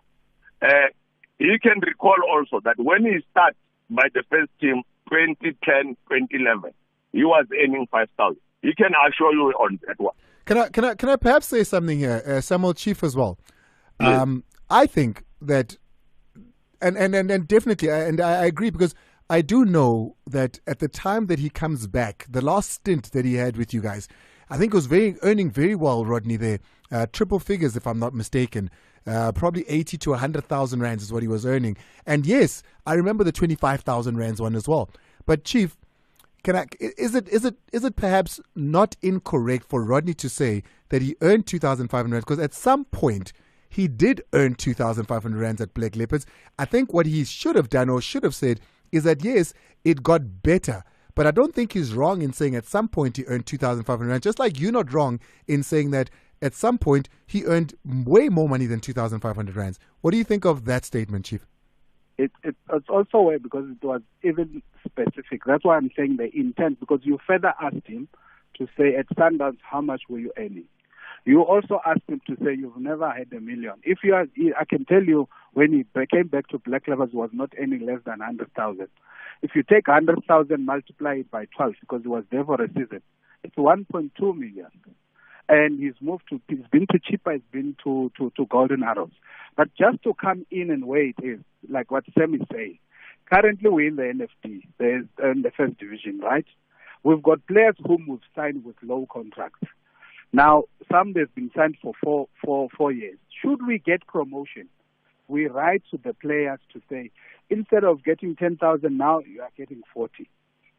He can recall also that when he starts by the first team, 2010, 2011, he was earning 5,000. He can assure you on that one. Can I perhaps say something here, Samuel Chief as well? Yes. I think that, and definitely, and I agree, because I do know that at the time that he comes back, the last stint that he had with you guys, I think was earning very well, Rodney, there. Triple figures, if I'm not mistaken. Probably 80 to 100,000 rands is what he was earning. And yes, I remember the 25,000 rands one as well. But Chief, Is it perhaps not incorrect for Rodney to say that he earned 2,500 rands? Because at some point he did earn 2,500 rands at Black Leopards. I think what he should have done or should have said is that yes, it got better. But I don't think he's wrong in saying at some point he earned 2,500 rands. Just like you're not wrong in saying that at some point he earned way more money than 2,500 rands. What do you think of that statement, Chief? It's also way because it was even specific. That's why I'm saying the intent, because you further asked him to say at Sundowns, how much were you earning? You also asked him to say you've never had $1 million. If you are, I can tell you when he came back to Black Leopards, he was not earning less than 100,000. If you take 100,000, multiply it by 12, because he was there for a season, it's 1.2 million. And he's been to Chippa, he's been to Golden Arrows. But just to come in and where it is, like what Sam is saying, currently we're in the NFD, in the first division, right? We've got players whom we've signed with low contracts. Now, some they've been signed for four years. Should we get promotion, we write to the players to say, instead of getting 10,000 now, you are getting 40.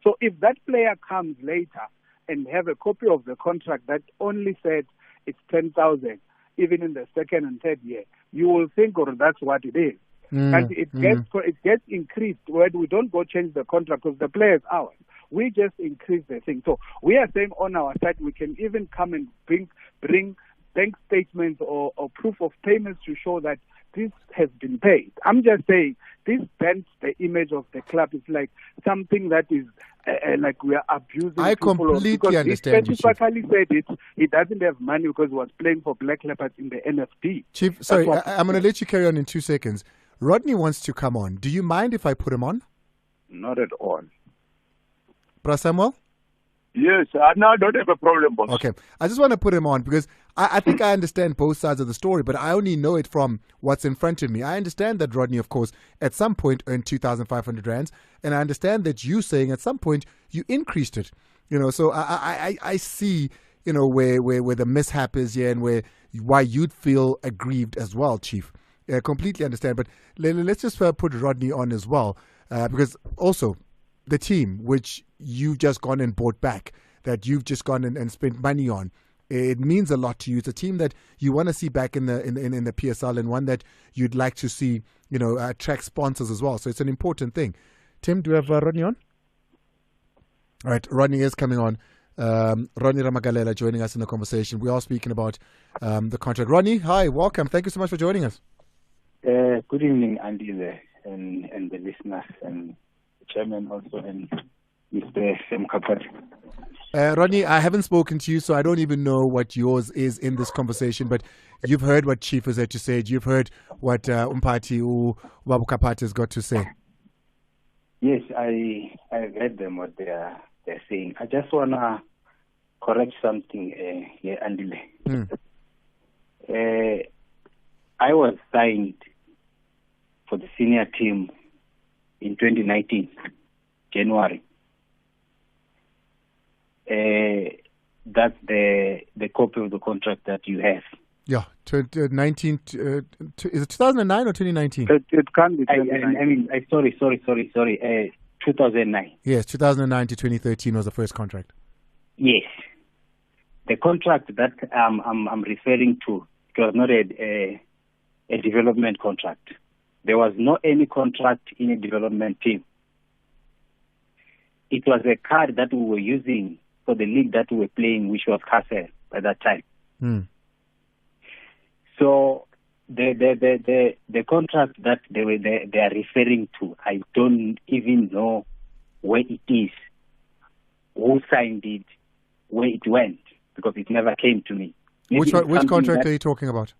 So if that player comes later and have a copy of the contract that only said it's 10,000, even in the second and third year, you will think, or that's what it is. And it gets increased when we don't go change the contract because the player is ours. We just increase the thing. So we are saying on our side we can even come and bring bank statements or proof of payments to show that this has been paid. I'm just saying this bends the image of the club. It's like something that is like we are abusing. I people completely understand. He specifically said he doesn't have money because he was playing for Black Leopards in the NFD. Chief, sorry, I'm going to let you carry on in 2 seconds. Rodney wants to come on. Do you mind if I put him on? Not at all. Brother Samuel? Yes, no, I don't have a problem, boss. Okay. I just want to put him on because I think I understand both sides of the story, but I only know it from what's in front of me. I understand that Rodney, of course, at some point earned 2,500 rands, and I understand that you saying at some point you increased it. So I see, where the mishap is here and why you'd feel aggrieved as well, Chief. I completely understand. But let's just put Rodney on as well, because also the team, which you've just gone and bought back, that you've just gone and spent money on, it means a lot to you. It's a team that you want to see back in the PSL, and one that you'd like to see, attract sponsors as well. So it's an important thing. Tim, do you have Rodney on? All right, Rodney is coming on. Rodney Ramagalela joining us in the conversation. We are speaking about the contract. Rodney, hi, welcome. Thank you so much for joining us. Good evening, Andy, and the listeners, and the chairman also, and Mr. Sam Kapati. Rodney, I haven't spoken to you, so I don't even know what yours is in this conversation, but you've heard what Chief has had to say. You've heard what Umpati Babu Kapati has got to say. Yes, I've heard them, what they're saying. I just want to correct something here, Andy. I was signed for the senior team in 2019, January. That's the copy of the contract that you have. Yeah, 19. Is it 2009 or 2019? It can be 2009. Sorry. 2009. Yes, 2009 to 2013 was the first contract. Yes, the contract that I'm referring to, it was not a development contract. There was no any contract in a development team. It was a card that we were using for the league that we were playing, which was Castle by that time. So the contract that they are referring to, I don't even know where it is, who signed it, where it went, because it never came to me. Which contract are you talking about?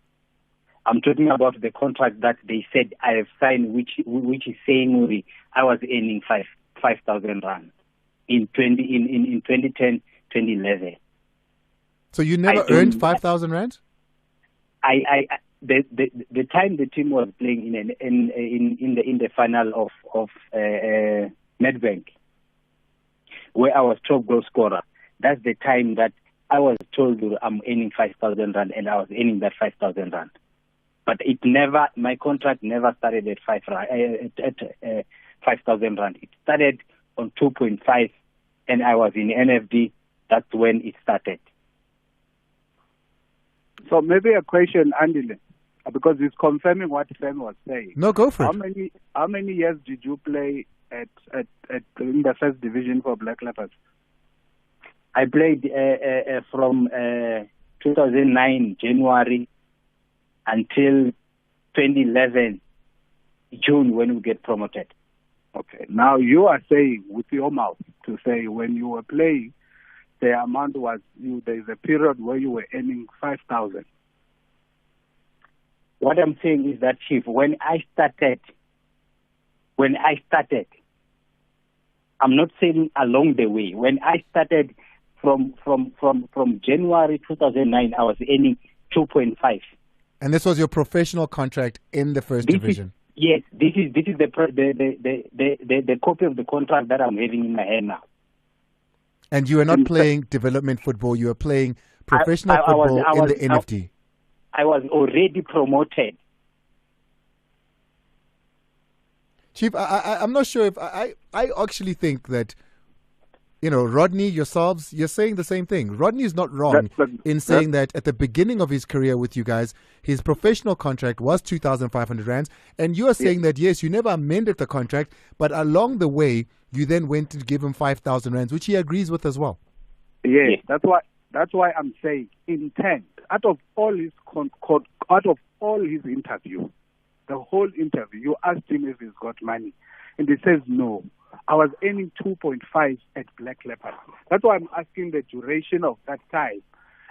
I'm talking about the contract that they said I have signed, which is saying I was earning 5,000 rand in 2010, 2011. So you never earned 5,000 rand? The time the team was playing in the final of Nedbank, where I was top goal scorer, that's the time that I was told I'm earning 5,000 rand, and I was earning that 5,000 rand. But my contract never started at 5,000 rand. It started on 2.5 and I was in NFD, that's when it started. So maybe a question, Andile, because it's confirming what Sam was saying. No, go for it. How many years did you play in the first division for Black Leopards? I played from 2009 January until 2011 June when we get promoted. Okay. Now you are saying with your mouth to say when you were playing, the amount was there is a period where you were earning 5,000. What I'm saying is that, Chief, when I started, I'm not saying along the way. When I started from January 2009, I was earning 2.5. And this was your professional contract in the first division. Yes, this is the copy of the contract that I'm having in my hand now. And you were not playing development football; you were playing professional football in the NFD. I was already promoted. Chief, I'm not sure if I actually think that, Rodney, yourselves, you're saying the same thing. Rodney is not wrong in saying that at the beginning of his career with you guys, his professional contract was 2,500 rands, and you are saying that, yes, you never amended the contract, but along the way, you then went to give him 5,000 rands, which he agrees with as well. Yes, that's why I'm saying intent. Out of all his interview, the whole interview, you asked him if he's got money, and he says no. I was earning 2.5 at Black Leopard. That's why I'm asking the duration of that time.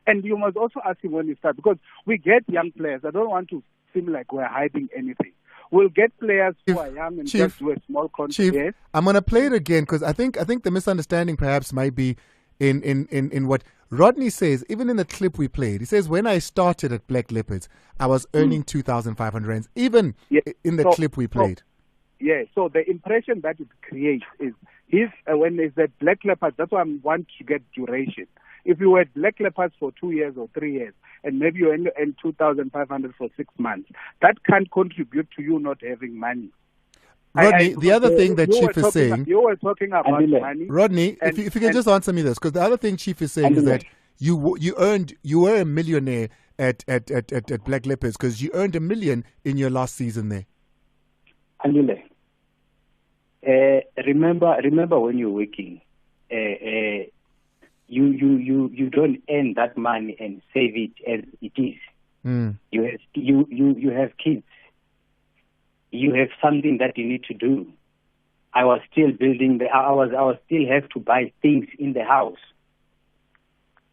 And you must also ask him when he started, because we get young players. I don't want to seem like we're hiding anything. We'll get players who are young and just do a small contract. Chief, I'm going to play it again because I think the misunderstanding perhaps might be in what Rodney says, even in the clip we played. He says, when I started at Black Leopards, I was earning 2,500 rands, even in the clip we played. So the impression that it creates is when it's at Black Leopards, that's why I want to get duration. If you were at Black Leopards for 2 years or 3 years, and maybe you earn 2,500 for 6 months, that can't contribute to you not having money. Rodney, the other thing that Chief is saying... You were talking about money. Rodney, if you can just answer me this, because the other thing Chief is saying is that you were a millionaire at Black Leopards because you earned $1 million in your last season there. Andile, remember when you're working, you don't earn that money and save it as it is. You have kids. You have something that you need to do. I was still building I was still have to buy things in the house.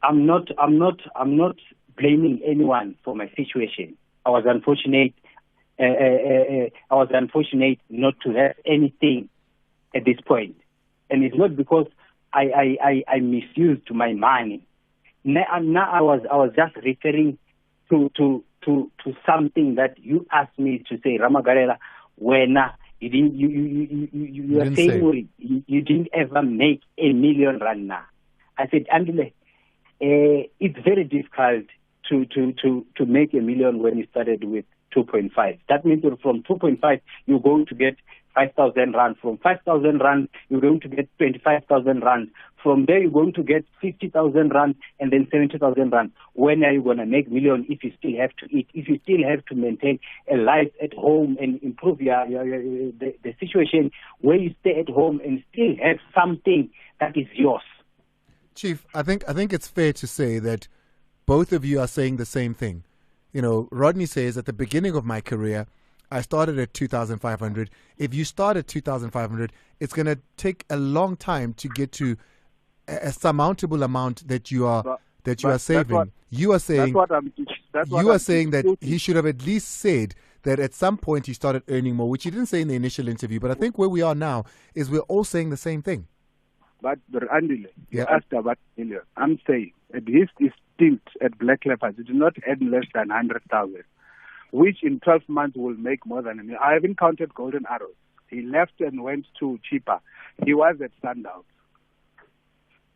I'm not blaming anyone for my situation. I was unfortunate not to have anything at this point. And it's not because I misused my money. Now I was just referring to something that you asked me to say, Ramagarela, when you didn't ever make $1 million rand now. I said, Andile, it's very difficult to make $1 million when you started with 2.5. That means from 2.5 you're going to get 5,000 rand. From 5,000 rand you're going to get 25,000 rand. From there you're going to get 50,000 rand and then 70,000 rand. When are you going to make $1 million if you still have to eat? If you still have to maintain a life at home and improve the situation where you stay at home and still have something that is yours? Chief, I think it's fair to say that both of you are saying the same thing. Rodney says at the beginning of my career, I started at 2,500. If you start at 2,500, it's going to take a long time to get to a surmountable amount that you are saving. You are saying that he should have at least said that at some point he started earning more, which he didn't say in the initial interview. But I think where we are now is we're all saying the same thing. But Andile, you asked about $1 million. I'm saying at his stint at Black Leopards, he did not earn less than 100,000, which in 12 months will make more than $1 million. I haven't counted Golden Arrows. He left and went to cheaper. He was at Sundowns.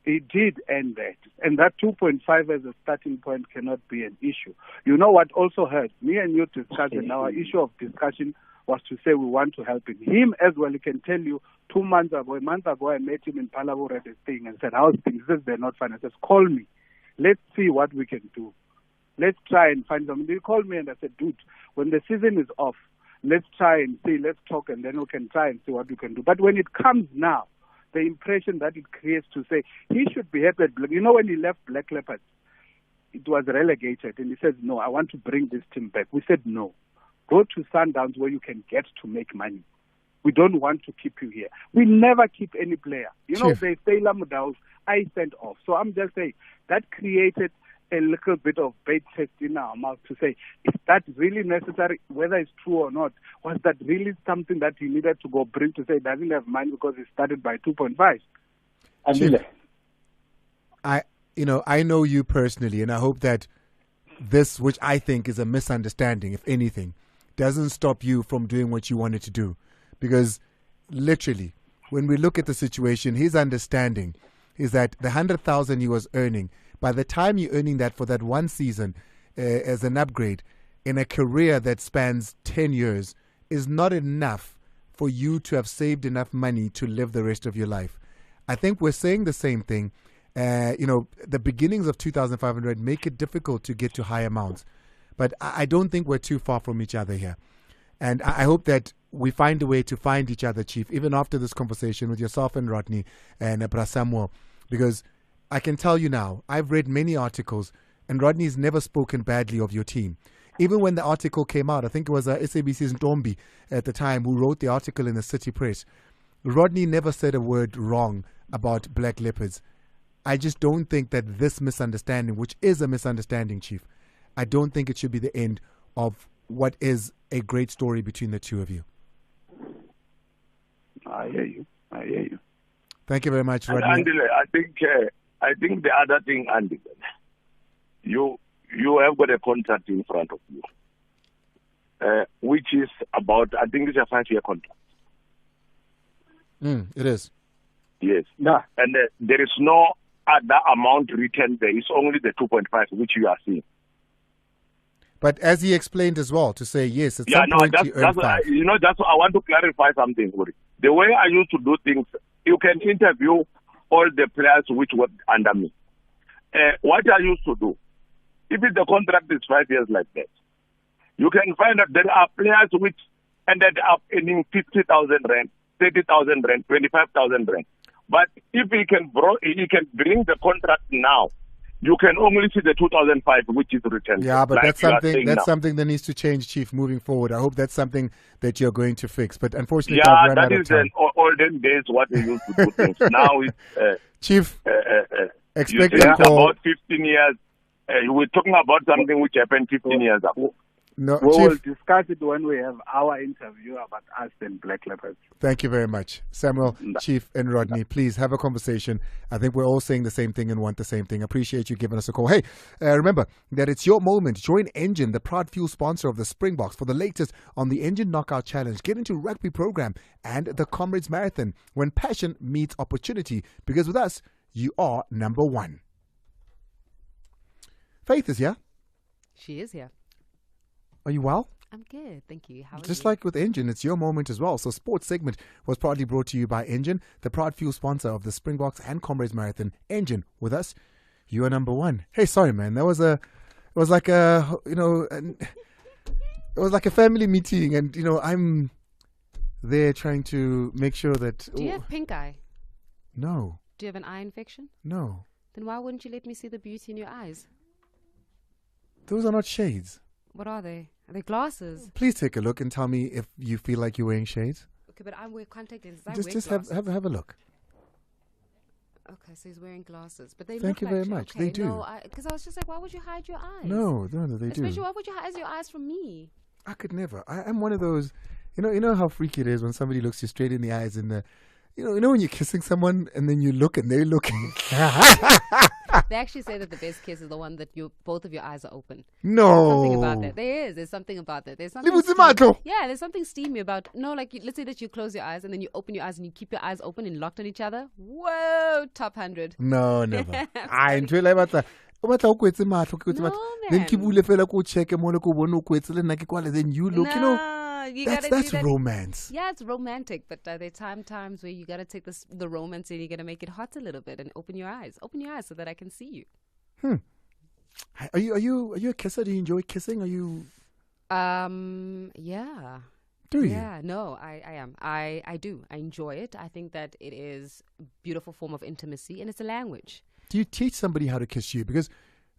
He did earn that. And that 2.5 as a starting point cannot be an issue. You know what also hurt? Me and you discussed, and our issue of discussion was to say we want to help him. Him as well, he can tell you a month ago, I met him in Palavo at this thing and said, how's things? He says they're not fine. I said, call me. Let's see what we can do. Let's try and find something. He called me and I said, dude, when the season is off, let's try and see, let's talk, and then we can try and see what we can do. But when it comes now, the impression that it creates to say he should be happy. You know, when he left Black Leopards, it was relegated, and he said, no, I want to bring this team back. We said, no. Go to Sundowns where you can get to make money. We don't want to keep you here. We never keep any player. You know, they say Lamudaus, I sent off. So I'm just saying that created a little bit of bait test in our mouth to say, is that really necessary, whether it's true or not? Was that really something that he needed to go bring to say he doesn't have money because he started by 2.5? I know you personally, and I hope that this, which I think is a misunderstanding, if anything, doesn't stop you from doing what you wanted to do. Because literally, when we look at the situation, his understanding is that the 100,000 he was earning, by the time you're earning that for that one season as an upgrade in a career that spans 10 years, is not enough for you to have saved enough money to live the rest of your life. I think we're saying the same thing. The beginnings of 2,500 make it difficult to get to high amounts. But I don't think we're too far from each other here. And I hope that we find a way to find each other, Chief, even after this conversation with yourself and Rodney and Samuel, because I can tell you now, I've read many articles, and Rodney's never spoken badly of your team. Even when the article came out, I think it was SABC's Ntombi at the time who wrote the article in the City Press. Rodney never said a word wrong about Black Leopards. I just don't think that this misunderstanding, which is a misunderstanding, Chief, I don't think it should be the end of what is a great story between the two of you. I hear you. Thank you very much, Rodney. Andile, I think the other thing, Andy, you have got a contract in front of you, which is about, I think it's a 5-year contract. It is. Yes. And there is no other amount written there. It's only the 2.5 which you are seeing. But as he explained as well, to say yes, at some point you earn that's 5. That's I want to clarify something, Uri. The way I used to do things, you can interview all the players which were under me. What I used to do, if the contract is 5 years like that, you can find that there are players which ended up earning 50,000 rand, 30,000 rand, 25,000 rand. But if he can bring the contract now, you can only see the 2005 which is written. Yeah, but like that's something that needs to change, Chief, moving forward. I hope that's something that you're going to fix. But unfortunately, yeah, that is an olden days what they used to do things. Now it's Chief. Expect a call. About 15 years. We're talking about something which happened 15 years ago. No, we Chief, will discuss it when we have our interview about us and Black Leopards. Thank you very much. Samuel, Chief, and Rodney, please have a conversation. I think we're all saying the same thing and want the same thing. Appreciate you giving us a call. Hey, remember that it's your moment. Join Engine, the proud fuel sponsor of the Springboks, for the latest on the Engine Knockout Challenge. Get into rugby program and the Comrades Marathon when passion meets opportunity. Because with us, you are number one. Faith is here. She is here. Are you well? I'm good, thank you. How are Just you? like with Engine, it's your moment as well. So sports segment was proudly brought to you by Engine, the proud fuel sponsor of the Springboks and Comrades Marathon. Engine, with us, you are number one. Hey, sorry, man. It was like a family meeting, and I'm there trying to make sure that. Do you have pink eye? No. Do you have an eye infection? No. Then why wouldn't you let me see the beauty in your eyes? Those are not shades. What are they? Are they glasses? Please take a look and tell me if you feel like you're wearing shades. Okay, but I wear contact lenses. Just have a look. Okay, so he's wearing glasses, but they Thank look you like very much. Okay, They do. No, because I was just like, why would you hide your eyes? No, they do. Especially, why would you hide your eyes from me? I could never. I'm one of those. You know how freaky it is when somebody looks you straight in the eyes and when you're kissing someone and then you look and they're looking. They actually say that the best kiss is the one that both of your eyes are open. No. There's something about that. There's something about that. There's something there's something steamy about. No, like let's say that you close your eyes and then you open your eyes and you keep your eyes open and locked on each other. Whoa, top 100. No, never. I enjoy like that. Then you look, That's romance. Yeah, it's romantic, but there are times where you gotta take the romance and you gotta make it hot a little bit and open your eyes so that I can see you. Are you a kisser? Do you enjoy kissing? Are you? Yeah. Do you? Yeah, no, I am. I do. I enjoy it. I think that it is a beautiful form of intimacy, and it's a language. Do you teach somebody how to kiss you? Because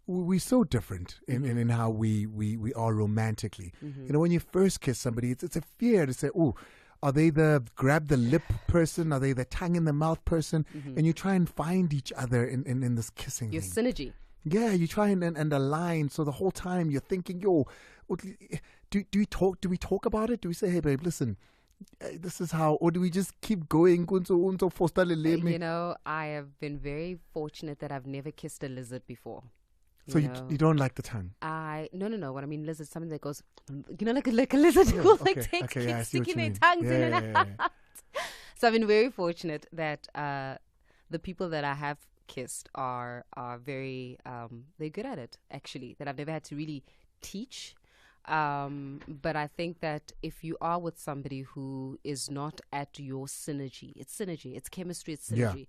we're so different in how we are romantically. You know, when you first kiss somebody, it's a fear to say, oh, are they the grab the lip person? Are they the tongue in the mouth person? And you try and find each other in this kissing Your thing. synergy. Yeah, you try and align. So the whole time you're thinking, do we talk about it? Do we say, hey, babe, listen, this is how, or do we just keep going? You know, I have been very fortunate that I've never kissed a lizard before. So you don't like the tongue? No. What I mean, lizard, something that goes, like a lizard who keep sticking their tongues in and out. So I've been very fortunate that the people that I have kissed are very they're good at it, actually, that I've never had to really teach. But I think that if you are with somebody who is not at your synergy, it's chemistry, it's synergy. Yeah.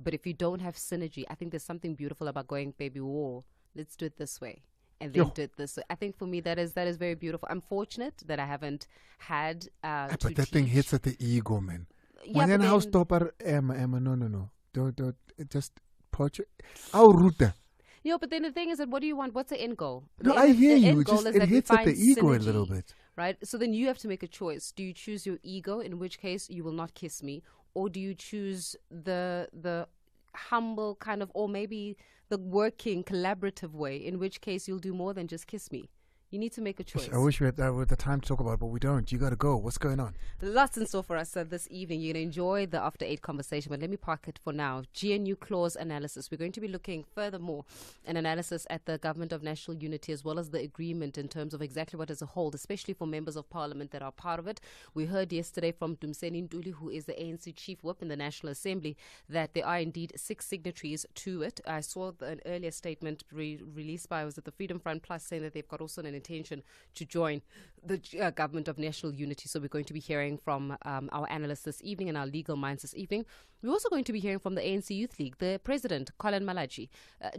But if you don't have synergy, I think there's something beautiful about going, baby, whoa, let's do it this way. And then do it this way. I think for me that is very beautiful. I'm fortunate that I haven't had but that thing hits at the ego, man. Yeah, when house stopper, Emma, no. Don't just put your route. But then the thing is that what do you want? What's the end goal? No, I hear you. It hits at the ego synergy, a little bit. Right? So then you have to make a choice. Do you choose your ego, in which case you will not kiss me? Or do you choose the humble kind of, or maybe the working, collaborative way, in which case you'll do more than just kiss me? You need to make a choice. I wish we had the time to talk about it, but we don't. You got to go. What's going on? Lots in store for us this evening. You're going to enjoy the After 8 conversation, but let me park it for now. GNU clause analysis. We're going to be looking furthermore an analysis at the Government of National Unity, as well as the agreement in terms of exactly what is a hold, especially for members of parliament that are part of it. We heard yesterday from Dumseni Ntuli, who is the ANC chief whip in the National Assembly, that there are indeed 6 signatories to it. I saw an earlier statement released by, was it the Freedom Front Plus, saying that they've got also an intention to join the Government of National Unity. So we're going to be hearing from our analysts this evening and our legal minds this evening. We're also going to be hearing from the ANC Youth League, the president, Colin Malachi,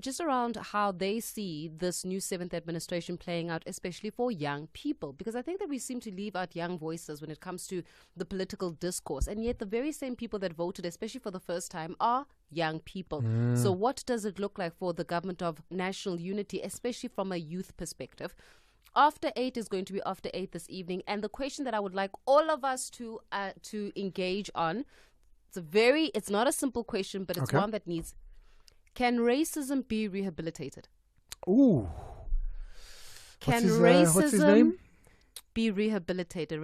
just around how they see this new 7th administration playing out, especially for young people. Because I think that we seem to leave out young voices when it comes to the political discourse. And yet the very same people that voted, especially for the first time, are young people. So what does it look like for the Government of National Unity, especially from a youth perspective? After 8 is going to be After 8 this evening, and the question that I would like all of us to engage on, it's not a simple question, but it's one that needs, can racism be rehabilitated? Ooh. Can what's his name? Be rehabilitated?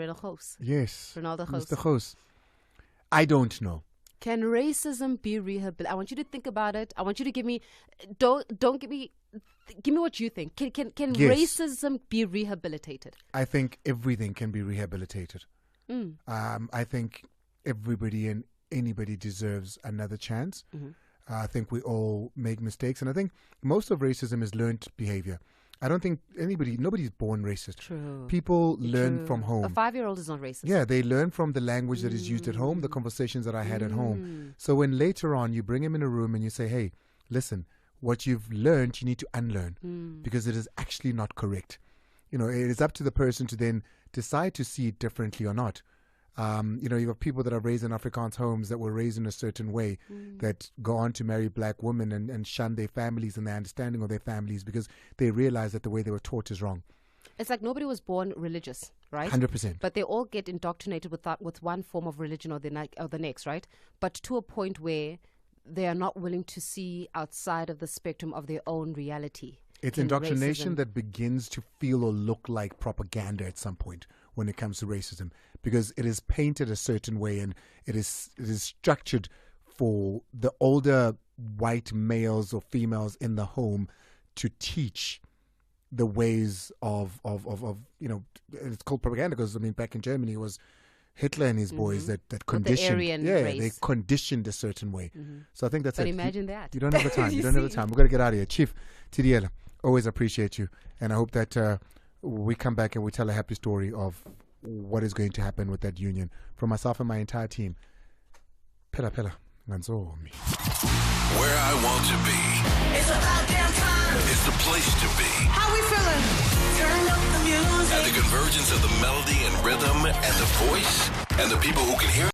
Yes. Ronaldo Gous. Mr. Gous. I don't know. Can racism be rehabilitated? I want you to think about it. I want you to give me, don't give me, give me what you think. Can racism be rehabilitated? I think everything can be rehabilitated. I think everybody and anybody deserves another chance. I think we all make mistakes, and I think most of racism is learned behavior. I don't think nobody's born racist. True. People learn from home. A 5-year-old is not racist. Yeah, they learn from the language that is used at home, the conversations that I had at home. So when later on you bring him in a room and you say, hey, listen, what you've learned, you need to unlearn because it is actually not correct. It is up to the person to then decide to see it differently or not. You have people that are raised in Afrikaans homes that were raised in a certain way that go on to marry black women and shun their families and their understanding of their families because they realize that the way they were taught is wrong. It's like nobody was born religious, right? 100%. But they all get indoctrinated with one form of religion or the next, right? But to a point where they are not willing to see outside of the spectrum of their own reality. It's indoctrination that begins to feel or look like propaganda at some point when it comes to racism, because it is painted a certain way and it is structured for the older white males or females in the home to teach the ways of it's called propaganda because back in Germany it was Hitler and his boys that conditioned, the Aryan race. They conditioned a certain way. So I think that's but it. Imagine that. You don't have the time. You don't have the time. We've got to get out of here. Chief Tidiela, always appreciate you, and I hope that we come back and we tell a happy story of what is going to happen with that union. From myself and my entire team, Pela Nganzomi. Where I want to be. It's about damn time. It's the place to be. How we feeling? Turn up the music. At the convergence of the melody and rhythm and the voice and the people who can hear